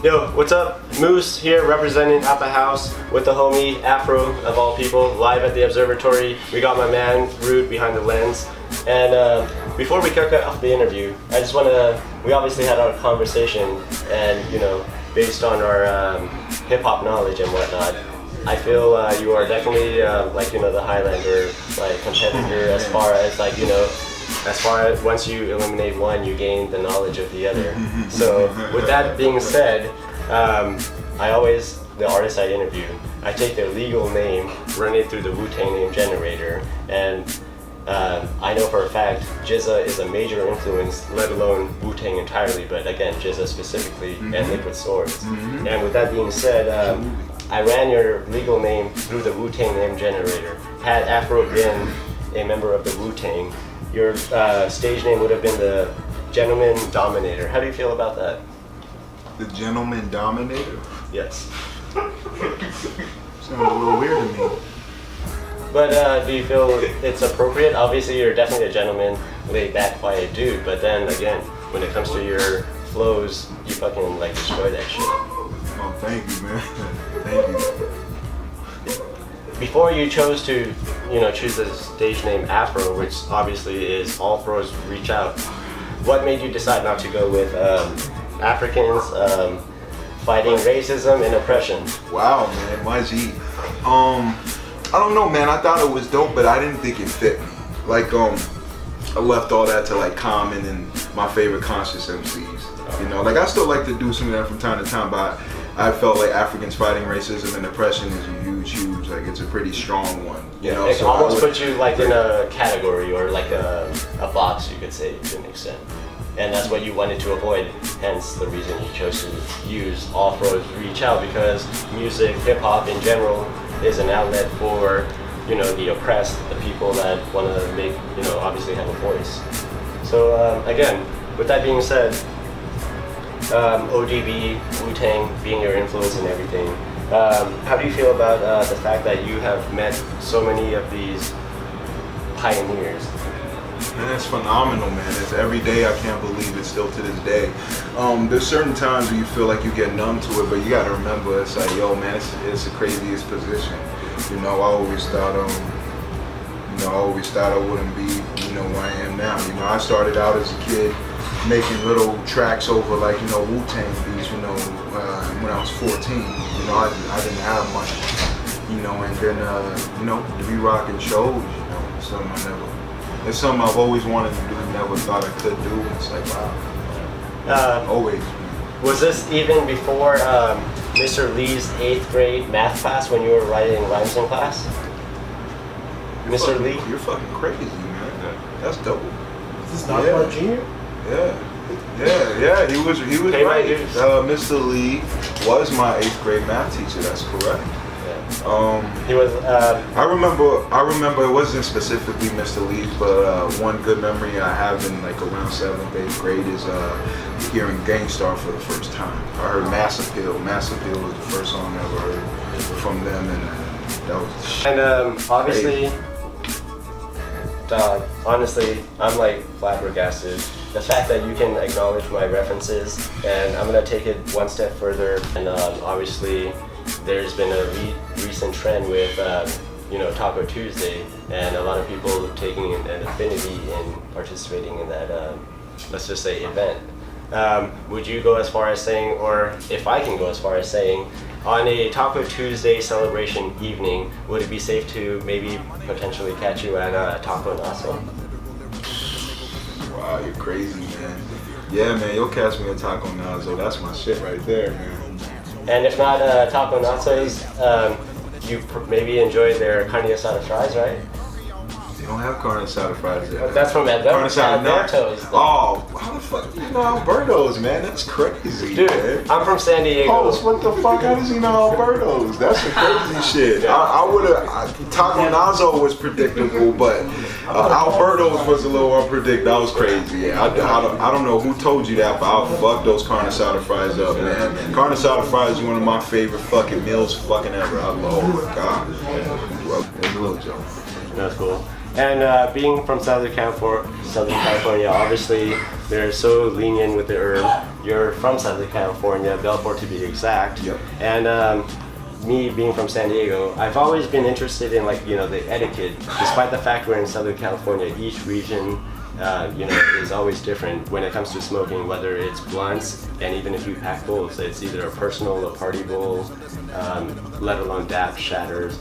Yo, what's up? Moose here representing Appa House with the homie Afro of all people, live at the observatory. We got my man Rude behind the lens. And before we kick off the interview, I just want to, we obviously had our conversation and, you know, based on our hip hop knowledge and whatnot, I feel you are definitely like, you know, the Highlander like competitor as far as like, you know, as far as once you eliminate one, you gain the knowledge of the other. So with that being said, I always, the artists I interview, I take their legal name, run it through the Wu-Tang name generator, and I know for a fact GZA is a major influence, let alone Wu-Tang entirely, but again, GZA specifically, and Liquid Swords. And with that being said, I ran your legal name through the Wu-Tang name generator. Had Afro been a member of the Wu-Tang, your stage name would have been the Gentleman Dominator. How do you feel about that? The Gentleman Dominator? Yes. Sounds a little weird to me. But do you feel it's appropriate? Obviously, you're definitely a gentleman, laid back, quiet dude. But then again, when it comes to your flows, you fucking like destroy that shit. Oh, thank you, man. Thank you. Before you chose to, you know, choose the stage name Afro, which obviously is All Pros Reach Out, what made you decide not to go with Africans fighting racism and oppression? Wow, man, my G. I don't know, man. I thought it was dope, but I didn't think it fit me. Like, I left all that to like Common and my favorite conscious MCs. You know, like I still like to do some of that from time to time, but I felt like Africans fighting racism and oppression is a huge, like it's a pretty strong one. You know, it so almost puts you like in a category or like a box, you could say, to an extent. And that's what you wanted to avoid, hence the reason you chose to use All Pros Reach Out, because music, hip hop in general, is an outlet for, you know, the oppressed, the people that want to make, you know, obviously have a voice. So again, with that being said, ODB, Wu-Tang being your influence and everything, how do you feel about the fact that you have met so many of these pioneers? Man, it's phenomenal, man. It's every day. I can't believe it still to this day. There's certain times where you feel like you get numb to it, but you gotta remember, it's like, yo, man, it's the craziest position. You know, I always thought, I wouldn't be, you know, where I am now. You know, I started out as a kid making little tracks over, like, you know, Wu-Tang beats, you know, when I was 14. You know, I didn't have much, you know, and then, you know, to be rocking shows, you know, it's something I've always wanted to do, never thought I could do. It's like, wow. Always. Was this even before Mr. Lee's 8th grade math class when you were writing rhymes in class? Mr. Lee? You're fucking crazy, man. That's dope. Is this not my junior? Yeah. He was Hey, right. Mr. Lee was my 8th grade math teacher. That's correct. He was. I remember it wasn't specifically Mr. Lee's, but one good memory I have in like around 7th, 8th grade is hearing Gangstar for the first time. I heard Mass Appeal. Mass Appeal was the first song I ever heard from them, and that was. And obviously, dog. Honestly, I'm like flabbergasted. The fact that you can acknowledge my references, and I'm gonna take it one step further. And obviously, there's been a recent trend with, you know, Taco Tuesday, and a lot of people taking an affinity in participating in that, let's just say, event. Would you go as far as saying, or if I can go as far as saying, on a Taco Tuesday celebration evening, would it be safe to maybe potentially catch you at Taco Naso? Wow, you're crazy, man. Yeah, man, you'll catch me at Taco Naso. That's my shit right there, man. And if not Taco Naso's, you maybe enjoyed their carne asada fries, right? They don't have carne asada fries yet. That's from Alberto's. Oh, how the fuck do you know Alberto's, man? That's crazy, dude, man. I'm from San Diego. Oh, what the fuck? How does he know Alberto's? That's some crazy shit. I would have. Taco Naso was predictable, but Alberto's was a little unpredictable. That was crazy. Yeah, I don't know who told you that, but I'll fuck those carne asada fries up, man. Carne asada fries is one of my favorite fucking meals fucking ever. I love it. God. It's Little Joe. That's cool. And being from Southern California, obviously they're so lenient with the herb. You're from Southern California, Belfort to be exact. Yep. And me being from San Diego, I've always been interested in the etiquette. Despite the fact we're in Southern California, each region is always different when it comes to smoking, whether it's blunts and even if you pack bowls, it's either a personal, a party bowl, let alone dap shatters.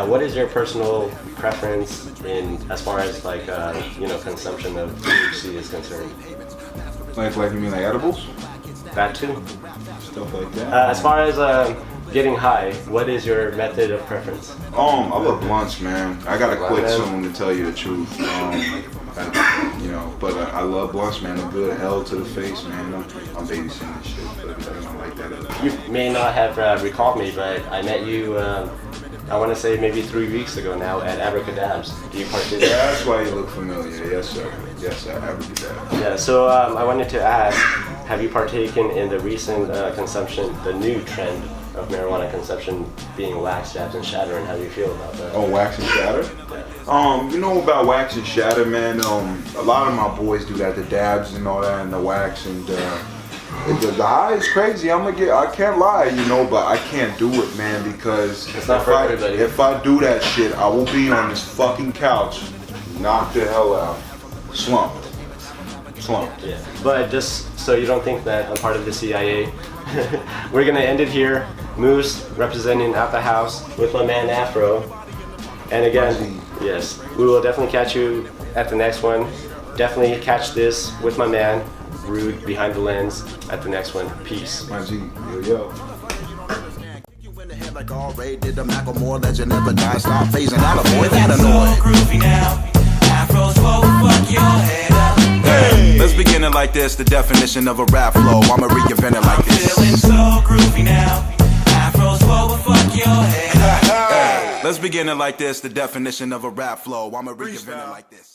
What is your personal preference in as far as consumption of THC is concerned? Like you mean like edibles? That too. Stuff like that. As far as getting high, what is your method of preference? I love blunts, man. I gotta quit soon to tell you the truth. But I love blunts, man. A good hell to the face, man. I'm babysitting this shit, but I don't like that. You may not have recalled me, but I met you, I want to say maybe 3 weeks ago now at Abracadabs. Do you participate? Yeah, that's why you look familiar. Yes, sir. Yes, sir. Abracadabs. Yeah, so I wanted to ask, have you partaken in the recent consumption, the new trend of marijuana consumption being wax, dabs, and shatter, and how do you feel about that? Oh, wax and shatter? You know about wax and shatter, man. A lot of my boys do that, the dabs and all that, and the wax, and the high is crazy. I can't lie, but I can't do it, man, because it's not for everybody. If I do that shit, I will be on this fucking couch, knocked the hell out, slumped. Yeah, but just so you don't think that I'm part of the CIA, we're gonna end it here. Moose representing Appa House with my man Afro. And again, yes, we will definitely catch you at the next one. Definitely catch this with my man Rude behind the lens at the next one. Peace. My G, yo. Like already did the Macklemore legend never die. Stop phasing out, avoid that annoying. So groovy now. Afro's fuck your head up. Hey, let's begin it like this. The definition of a rap flow. I'ma reinvent it like this. Feeling so groovy now. Afro's fuck your head up. Hey, let's begin it like this. The definition of a rap flow. I'ma reinvent it like this.